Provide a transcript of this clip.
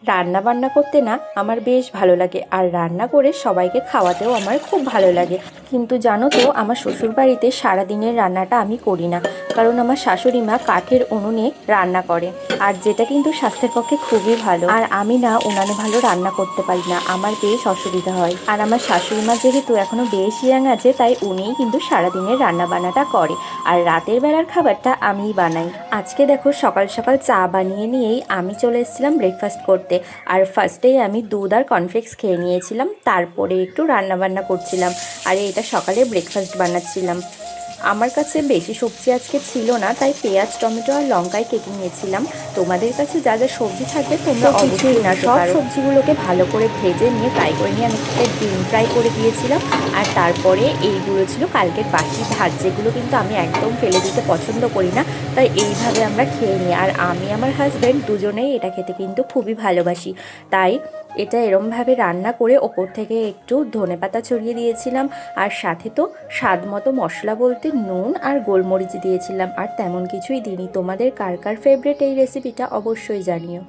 রান্না বান্না করতে না আমার বেশ ভালো লাগে, আর রান্না করে সবাইকে খাওয়াতেও আমার খুব ভালো লাগে। কিন্তু জানো তো, আমার শ্বশুর বাড়িতে সারাদিনের রান্নাটা আমি করি না, কারণ আমার শাশুড়ি মা কাঠের উনুনে রান্না করে, আর যেটা কিন্তু স্বাস্থ্যের পক্ষে খুবই ভালো। আর আমি না উনানে ভালো রান্না করতে পারি না, আমার বেশ অসুবিধা হয়। আর আমার শাশুড়ি মা যেহেতু এখনো বেশ ইয়াং আছে, তাই উনিই কিন্তু সারাদিনের রান্না বান্নাটা করে, আর রাতের বেলার খাবারটা আমিই বানাই। আজকে দেখো, সকাল সকাল চা বানিয়ে নিয়েই আমি চলে এসেছিলাম ব্রেকফাস্ট করতে। আর ফার্স্টেই আমি দুধ আর কর্নফ্লেক্স খেয়ে নিয়েছিলাম, তারপরে একটু রান্না বান্না করছিলাম, আর এটা সকালে ব্রেকফাস্ট বানাচ্ছিলাম। আমার কাছে বেশি সবজি আজকে ছিল না, তাই পেঁয়াজ, টমেটো আর লঙ্কায় কেটে নিয়েছিলাম। তোমাদের কাছে যা যা সবজি থাকবে তোমরা অবশ্যই না, সব সবজিগুলোকে ভালো করে ভেজে নিয়ে ফ্রাই করে নিয়ে আমি একটা ডিম ফ্রাই করে দিয়েছিলাম। আর তারপরে এইগুলো ছিল কালকের বাসি ভাত, যেগুলো কিন্তু আমি একদম ফেলে দিতে পছন্দ করি না, তাই এইভাবে আমরা খেয়ে নিই। আর আমি আমার হাজব্যান্ড দুজনেই এটা খেতে কিন্তু খুবই ভালোবাসি, তাই এটা এরমভাবে রান্না করে ওপর থেকে একটু ধনেপাতা ছড়িয়ে দিয়েছিলাম। আর সাথে তো স্বাদ মতো মশলা বলতে নুন আর গোলমরিচ দিয়েছিলাম, আর তেমন কিছুই দিইনি। তোমাদের কার কার ফেভারিট এই রেসিপিটা অবশ্যই জানিও।